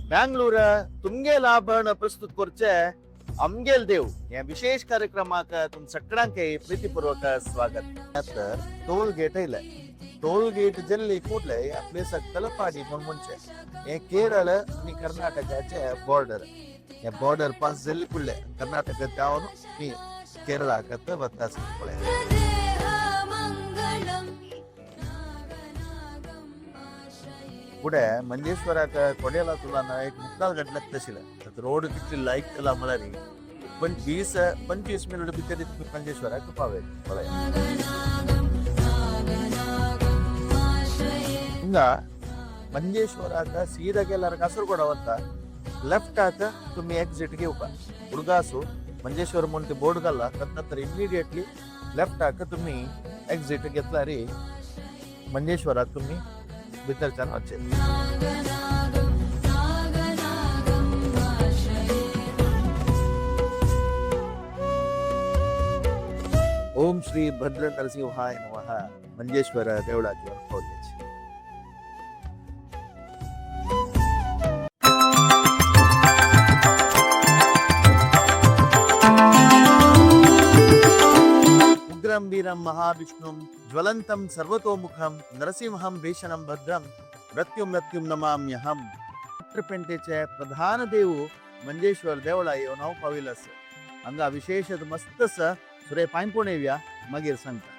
बँगलोर तुमगे लाभण प्रस्तुत करचे आमगेल देव या विशेष कार्यक्रमाक तुम सगळ्यांक प्रीतीपूर्वक स्वागत. तर टोल गेट आयले. टोल गेट जल्ली ಕೂಡಲೇ या प्लेसाक तलपाडी म्हणचे हे केरळ आणि कर्नाटकाचे बॉर्डर. या बॉर्डर पास जल्ली ಕೂಡಲೇ कर्नाटक जावन मी केरळाक वतास पळय. पुढे मंजेश्वराक कोडेला तुला एक 14 गंटलाक तशिल्ले रोड कितली लायक केला म्हळ्यार पण 20-25 मिनिट भितर मंजेश्वराक पावले. हिंगा मंजेश्वराक सीधा गेल्यार कासरगोडा वता लेफ्टाक तुम्ही एक्झिट घेवपा हुडगासू मंजेश्वर म्हणून ते बोर्ड घाला तर इमिडिएटली लेफ्टाक तुम्ही एक्झिट घेतल्यार मंजेश्वराक तुम्ही भितरच्यान वचचे. ओम श्री भद्र नरसिंहाय नमः. मंजेश्वर देवळाची कॉलेज. उग्रं वीरं महाविष्णुं ज्वलन्तं सर्वतोमुखं नरसिंहं भीषणं भद्रं मृत्युं नमाम्यहं. चित्रपेंटेचे प्रधान देव मंजेश्वर देवळा येवन हांव पाविलास. हांगा विशेष मस्तस सुरे पांयपोण येवया मागीर सांगता.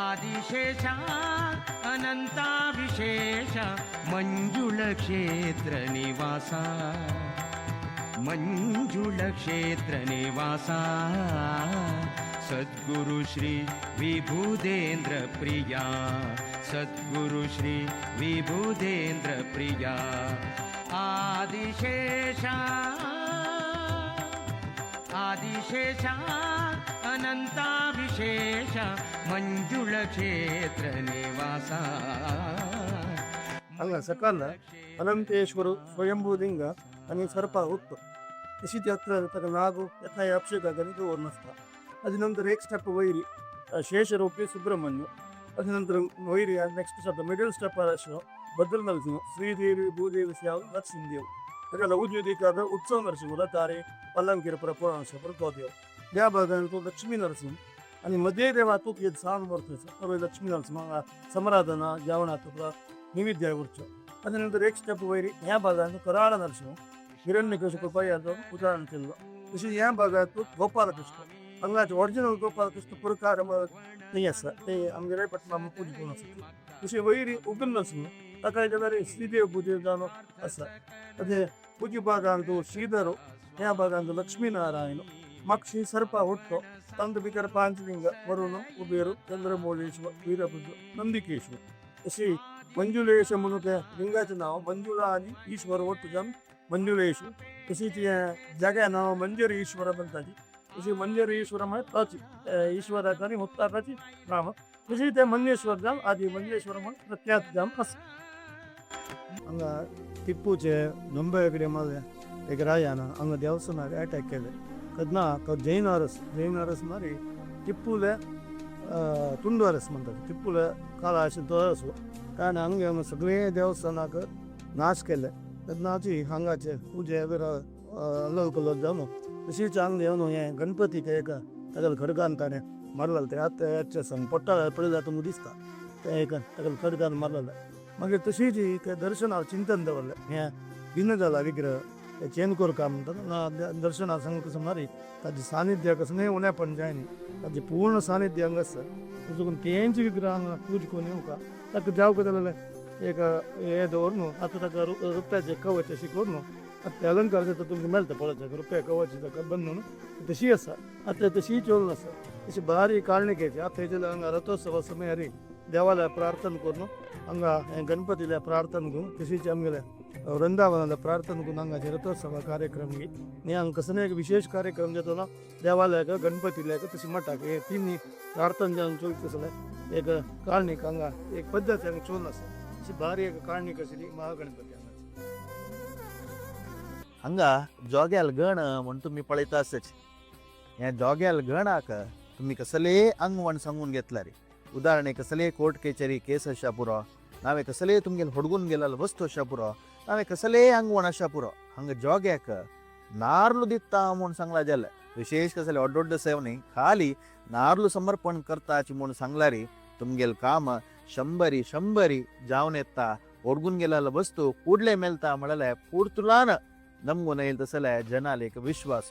आदिशेषा अनंता विशेष मंजुळ क्षेत्र निवासा मंजुळ क्षेत्र निवासा सद्गुरु श्री विभुदेंद्र प्रिया सद्गुरु श्री विभुदेंद्र प्रिया. आदिशेषा आदिशेषा अनंता विशेष मंजुळ क्षेत्र निवासा. हांगा सकल अनंतेश्वर स्वयंभूलिंग आणि सर्पा उत्तो तशीच यात्रा ताका नागू येता अभिषेका करी दवर नासता. ताजे नंतर एक स्टेप वयरी शेषरूपी सुब्रह्मण्य. ताजे नंतर वयरी नेक्स्ट स्टेप मिडल स्टेप भद्र नरसिंह श्रीदेवी भूदेवी श्याव लक्ष्मीदेव. ताका उजवी दिकाक उत्सव नरसिंह तारे पल्लंकीर प्रपुरांश प्रकोदेव. या भागान तो लक्ष्मी नरसिंह आणि मध्ये देवा तूक हे सान वर्तच लक्ष्मी नरसिंह समराधना जेवणा तुका नैवेद्य उरचो. ताजे नंतर एक स्टेप वयरी ह्या भागान कराळ नरसिंह हिरण्यकशिपू पयाचो उदाहरण केल्लो. तशेंच ह्या भागात गोपालकृष्ण हांगाचे ओरिजिनल गोपालकृष्ण प्रकार थंय आसा ते आमगे रायपटना पूजा करून आसा. तशें वयरी उग्र नरसिंह ताका जाल्यार श्रीदेव भूदेव जावन आसा. ताजे पुजी भागान तो श्रीधर ह्या भागान लक्ष्मीनारायण मक्षी सर्पा हुट्टो तंद भितर पांचलिंग वरुण कुबेर चंद्रमौळेश्वर वीरभद्र नंदिकेश्वर. तशी मंजुळेश म्हणून त्या लिंगाचें नाव मंजुळा आणि ईश्वर ಒಟ್ಟು जावन मंजुळेश्वर. तशीच जाग्या नाव मंजर ईश्वर म्हणटाची. तशी मंजर ईश्वर म्हळ्यार ताची ईश्वराक आनी मुक्ताकाची नाम. तशी ते मंजेश्वर जावन आदी मंजेश्वर म्हणून प्रख्यात जावन आसा. हांगा टिपूचे नंबे कडेन मारले एक राजान हांगा देवस्थानार अटॅक केले. तेन्ना तो जैन अरस मारी टिपूले तुंड अरस म्हणटात. टिपूले काळा अशें तो अरस कारण हांगा सगळे देवस्थानाक नाश केले. तेन्नाची हांगाचे पुजे अल्लकल्लोळ जावन तशीच हांगा येवन हें गणपतीक एका ताका खडगान ताणें मारलेलें. ते आतां संग पडटा पळयल्यार तुमकां दिसता ते एका ताका खडगान मारलेलें. मागीर तशीच ते दर्शनार चिंतन दवरलें हें भिन्न जाला विग्रह ते चेंज करूं काम म्हणटात. दर्शना संग कसं मारी ताजें सानिध्य कसं उणेंपण जायना. ताजें पूर्ण सानिध्य हांगा आसा. तातूंत तेंचे विग्रह हांगा पूज करून येवका ताका जावं जाल्यार एक हे दवर न्हू. आतां ताका रुप्याचे कवच अशी करून आतां अलंकार जाता तुमकां मेळटा पळोवपाक रुपया कवच ताका बंदून तशी आसा. आतां तशी चलून आसा. तशी बारीक काळणिकेची आतां जाल्यार हांगा रथोत्सवा समयार देवालय प्रार्थना करून हांगा गणपतीला प्रार्थना करून तशीच आमगेले वृंदावनाला प्रार्थना करून हांगाचे रथोत्सवा कार्यक्रम घे आनी हांगा कसं एक विशेष कार्यक्रम जाता ना देवालयाक गणपतीला तशी मठाक हे तिनी प्रार्थना जावन चलता आसले. एक काळणीक हांगा एक पद्दत हांगा चलून आसा. अशी भारी एक काळणीक आशिल्ली महागणपती हांगा जोग्याल गण म्हण तुम्ही पळयता आसच. हे जोग्याल गणाक तुम्ही कसले अंगवण सांगून घेतला रे. उदाहರಣೆ कसले कोर्ट केचरी केस अशा पुरो नावे कसले तुमगेल ಹೊಡ್ಗುನ್ ಗೆಲ್ಲಲ್ ವಸ್ತು ಅಶಾ पुरो नावे कसले अंगवण अशा पुरो हंग जोग्याक नार्लू दिता म्हूण सांगला जाल्यार विशेष कसले व्हड सेवनी खाली नार्लू समर्पण करताची म्हूण सांगलारी तुमगेल काम शंबरी जावन येता ಹೊಡ್ಗುನ್ ಗೆಲ್ಲल वस्तू ಕೂಡ್ಲೆ मेलता म्हळ्यार पुर्तुलान नमगून येईल तसले जनाल एक विश्वास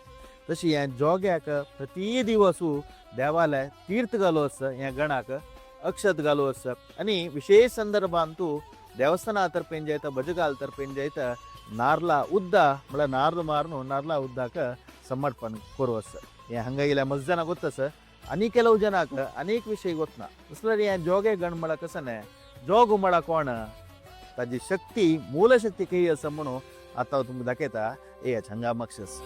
तशी हे जोग्याक प्रती दिवसू देवालय तीर्थ घालोस ह्या गणाक अक्षत घालोस आणि विशेष संदर्भांतू देवस्थाना तर्फेन जायता भजगाल तर्फेन जायता नार्ला उद्दा म्हळ्यार नार्ल मारून नार्ला उद्दाक समर्पण करोस हे हंगा इल्या मस्त जनाक ಗೊತ್ತस आनी ಕೆಲವು जनाक अनेक विषय ಗೊತ್ತना तसल्यार हे जोगे गण म्हळ्यार कसं जोग म्हळ्यार कोण ताजी शक्ती मूल शक्ती काही असं म्हणून आता तुमकां दाखयता हे हंगा मक्षस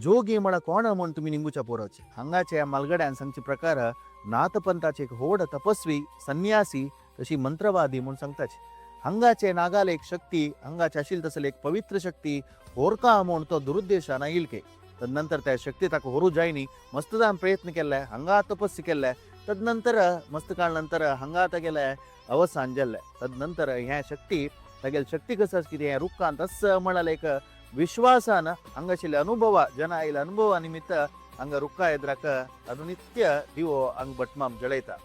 जोगी म्हळ्यार कोण म्हूण तुमी निंगुच्या पोरवचे हांगाचे मलगड्यान सांगचे प्रकार नाथपंथाचे एक व्हड तपस्वी संन्यासी तशी मंत्रवादी म्हूण सांगताचे हांगाचे नागाल एक शक्ती हांगाचे आशिल्ली तसले एक पवित्र शक्ती होरका म्हूण तो दुरुद्देशान इल्के तदनंतर त्या शक्ती ताका होरू जायनी मस्त जावन प्रयत्न केले हांगा तपस्या केले तदनंतर मस्त काळ नंतर हांगा तागेले अवसान जाल्ले तदनंतर ह्या शक्ती तागेले शक्ती कसं कितें हें रुखांत अस म्हळ्यार एक विश्वासान हांगाशिल्ले अनुभव जना आयिल्ल्या अनुभवा निमित्त हांगा रुखा एद्राक अनुनित्य दिवो हांगा भटमाम जळयता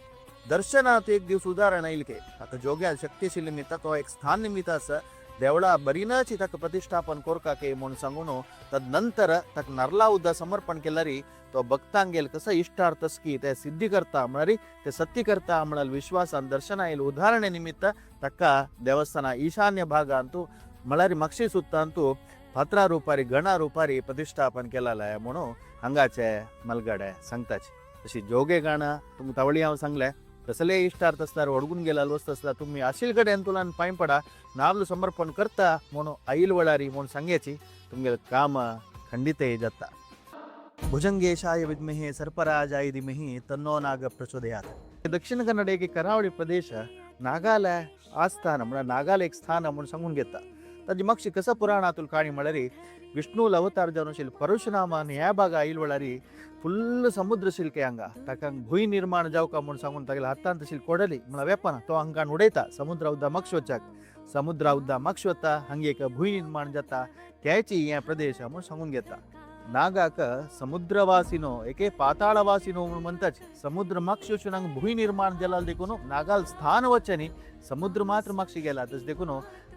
दर्शनात एक दिवस उदाहरण इल्के ताका जोग्याल शक्ती आशिल्ले निमित्त तो एक स्थान निमित्त आसा देवळा बरीनाची ताका प्रतिष्ठापन कोरकाके म्हूण सांगून तदनंतर ताका नार्ला उद्दा समर्पण केल्यारी तो भक्तांगेल कसं इश्टार्थ की ते सिद्धी करता म्हळ्यार ते सत्य करता म्हळ्यार विश्वासान दर्शना येईल उदाहरणे निमित्त ताका देवस्थाना ईशान्य भागांतू म्हळ्यार मक्षी सुत्तांतू फातरा रुपारी गणा रुपारी प्रतिष्ठापन केलेलं म्हणून हांगाचे मलगडे सांगताचे तशी जोगे गाणं तुमकां तावळी हांव सांगलें कसले इश्टार्थ असल्यार व्हडगून गेल्यार वस्त आसल्यार तुमी आशिल कडेन तुलान पांय पडा नावलं समर्पण करता म्हणून आईल वडारी म्हणून सांगेची तुमगेल काम खंडितय जाता भुजंगेशाय विद्महे सर्पराजाय धीमहि तन्नो नाग प्रचोदयात् दक्षिण कन्नड एक करावळी प्रदेश नागाल आस्थान म्हळ्यार नागाल एक स्थान म्हणून सांगून घेता ताजी मागची कसं पुराणातूल काणी म्हळ्यार विष्णू अवतार जावन आशिल्लो परशुरामान ह्या भागा आईल वडारी फुल्ल समुद्र शिल्के हांगा ताका भूंय निर्माण जावका म्हूण सांगून तागेल्या हातांत आशिल्ली कोडली म्हळ्यार वेपन तो हांगान उडयता समुद्रा उद्दा मक्ष वचाक समुद्रा उद्दा मक्ष वता हांगा एक भूंय निर्माण जाता त्याची हे प्रदेश म्हूण सांगून घेता नागाक समुद्रवासिनो एके पाताळवासिनो म्हूण म्हणटाचे समुद्र मक्ष वचून हांगा भूंय निर्माण जाला देखून नागाल स्थान वचनी समुद्र मात्र मक्षी गेला तशें देखून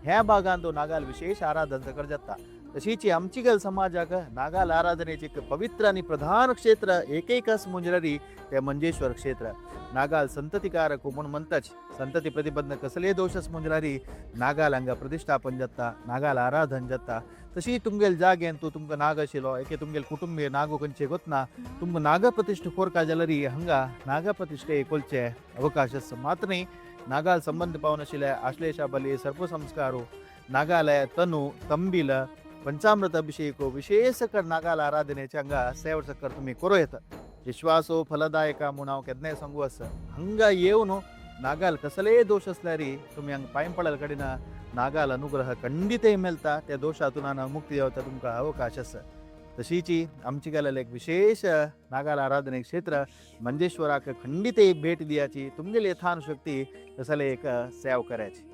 ह्या भागांत नागाल विशेष आराधन ताका जाता तशीच आमची गल समाजाक नागाल आराधनेचे एक पवित्र आणि प्रधान क्षेत्र एकच मुंजरी ते मंजेश्वर क्षेत्र नागाल संततिकारक म्हूण म्हणटाच संतती प्रतिबंध कसले दोषस मुंजरी नागाल हांगा प्रतिष्ठापन जाता नागाल आराधन जाता तशी तुमगेल जागेन तूं तुमकां नाग आशिल्लो एके तुमगेल कुटुंबीय नागो खंयचे गोतना तुमकां नाग प्रतिश्ठा कोरका जाल्यार हांगा नाग प्रतिश्ठे कोलचे अवकाश आसा मात्र न्ही नागाल संबंध पावन आशिल्ले आश्लेषा बली सर्पसंस्कारो नागालय तनु तंबील पंचामृत अभिषेक विशेष कर नागाल आराधनेचे हांगा सेवा चक्कर तुमी करूं येता विश्वासो फलदायक म्हूण हांव केन्नाय सांगू आसा हांगा येवन नागाल कसलेय दोष आसल्यार तुमी हांगा पांय पडले कडेन नागाल अनुग्रह खंडितय मेळटा त्या दोशातून मुक्ती जावता तुमकां अवकाश आसा तशीच आमची गेलेले एक विशेष नागाल आराधने क्षेत्र मंजेश्वराक खंडितय भेट दियाची तुमगेल यथान शक्ती कसले एक सेवा करायची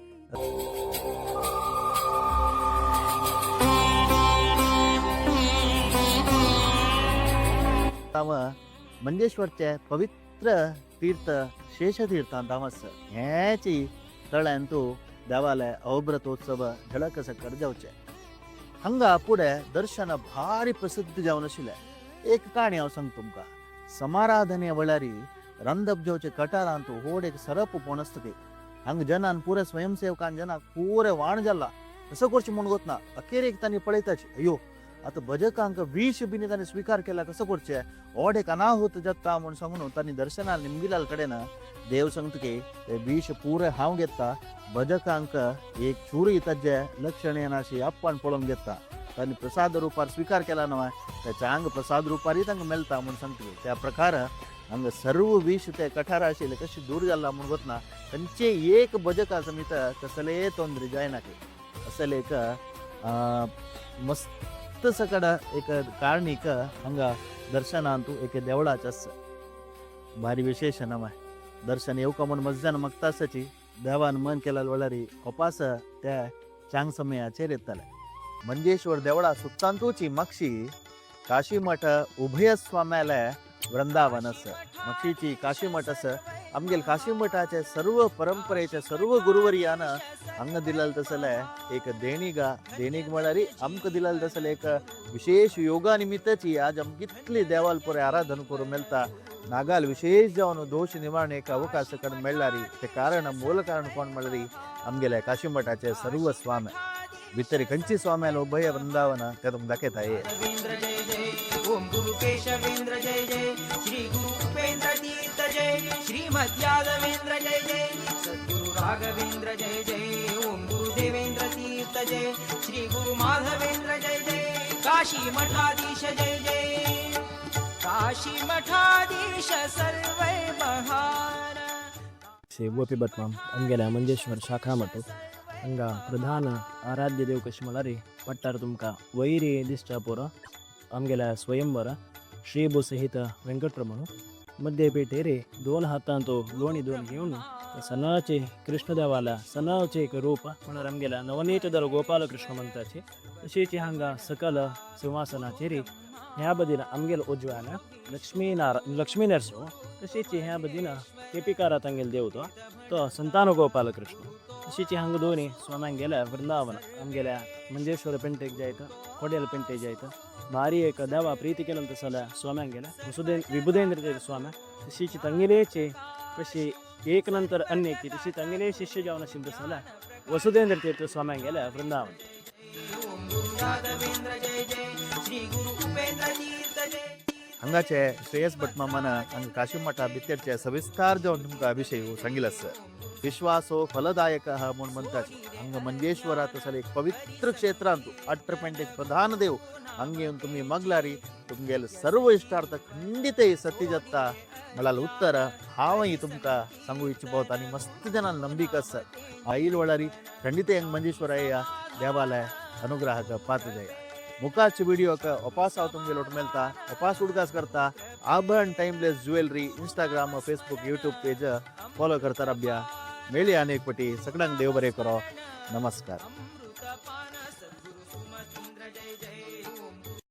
मंजेश्वरचे पवित्र तीर्थ शेषतीर्थांत हांवस हेची तळ्यान तूं देवालय अवभ्रतोत्सव झळक सकट जावचे हांगा फुडें दर्शन भारी प्रसिद्ध जावन आशिल्लें एक काणी हांव सांगता तुमकां समाराधने वेळारी रंधपजेवचे कटारांत व्हड एक सरप पोणसतके हांगा जनान पुरे स्वयंसेवकान जनाक पुरे वाण जाल्ला कसो करचें म्हूण गोतना अखेरेक तांणी पळयताचे अयो आता भजकांक विष बिनी तांणी स्वीकार केला कसं करचें ओड एक अनाहूत जाता म्हूण सांगून तांणी दर्शनाल निमगिलाल कडेन देव सांगतके ते विष पुरे हांव घेता भजकांक एक चुरी ताजे लक्षणे नाशी आप्पान पळोवन घेता तांणी प्रसाद रुपार स्वीकार केला न्हय त्याच्या अंग प्रसाद रुपारी तांकां मेळटा म्हूण सांगतके त्या प्रकार हांगा सर्व विष ते कठारा आशिल्ले कशें दूर जाल्ला म्हूण गोतना तांचे एक भजका समित कसले तोंदरी जायना असले एक मस्त मस्त सकड एक कारणीक हंगा दर्शन अंतू एक देवळाच भारी विशेष नम दर्शन येऊ का म्हणून मज्जान मगतासाची देवान मन केला वळरी कोपास त्या चांग समयाचेर येतले मंजेश्वर देवळा सुत्तांतूची मक्षी काशीमठ उभय स्वाम्यालय वृंदावनस मक्षीची काशीमठस आमगेल काशीमठाचे सर्व परंपरेचे सर्व गुरुवर्यान हांगा दिलेलं तसले एक देणीग म्हळ्यारी आमकां दिलेलं तसले एक विशेष योगा निमित्ताची आज आमकां कितली देवाल पुरे आराधन करूं मेळटा नागाल विशेष जावन दोष निवारण एक अवकाश करून मेळ्ळारी ते कारण मूल कारण कोण म्हळ्यारी आमगेले काशीमठाचे सर्व स्वामी भितरी खंयची स्वाम्याला उभय वृंदावन ते तुमकां दाखयताय रवींद्र जय जय ओम गुरु केशवेंद्र जय जय श्री गुरु उपेंद्र तीर्थ जय श्रीमद यादवेंद्र जय जय सद्गुरु राघवेंद्र जय जय ओम गुरु देवेंद्र तीर्थ जय श्री गुरु माधवेंद्र जय जय काशी मठाधीश जय जय काशी मठाधीश सर्वै महान श्री गोपी बत्माम अंगेला मंजेश्वर शाखा मठ हंगा प्रधान आराध्य देव कशी म्हळ्यार पट्टार तुमकां वैरी दिसता पुरो आमगेल्या स्वयंवर श्रीभू सहित वेंकटरमण मध्य पेटेरे 2 हातां तो लोणी दोन घेवन सनाचे कृष्णदेवाला सनाचे एक रूप म्हणल्यार आमगेल्या नवनीतधर गोपाल कृष्ण मंत्राचे तशीच हांगा सकल सिंहासनाचेर ह्या बदीन आमगेल उजव्यान लक्ष्मी नरसो तशीच ह्या बदीन केपिकारा तांगेल देव तो संतान गोपाल कृष्ण तशीच हांगा दोन्ही स्वाम्यांक गेल्या वृंदावन आमगेल्या मंजेश्वर पेंटेक जायत कोडेल पेंटे जायत भारी एक देवा प्रीती केलं तसल्या स्वाम्यांक गेल्या विभुदेंद्र स्वाम्या तशीच तंगिलेचे कशी एक नंतर अन्य की तशी तंगिले शिष्य जावन आशिल्ले तसल्या वसुदेंद्र तीर्थ स्वाम्यांक गेल्या वृंदावन ओम गुरु राघवेंद्र जय जय श्री गुरु उपेंद्र तीर्थ जय हांगाचे श्रेयस भटमामान हांगा काशीमठा भितरचे सविस्तार जावन तुमकां अभिषेक सांगिल्लो विश्वासो फलदायक म्हूण म्हणटात हांगा मंजेश्वरा तसले एक पवित्र क्षेत्रांत 8 प्रधान देव हांगा येवन तुमी मगलारी तुमगेले सर्व इश्टार्थ खंडितय सत्य जाता म्हळ्यार उत्तर हांवय तुमकां सांगू इच्छित आनी मस्त जनांक नंबीक आसा आईल वळारी खंडितय मंजेश्वराय देवालय अनुग्रहाक पात्र जाय मुखाचे व्हिडिओक अपास हांव तुमगे लोट मेळटा अपास उडकास करता Aabharan timeless jewellery Instagram Facebook YouTube page follow करता रब्या मेळया अनेक पटी सगळ्यांक देव बरें करो नमस्कार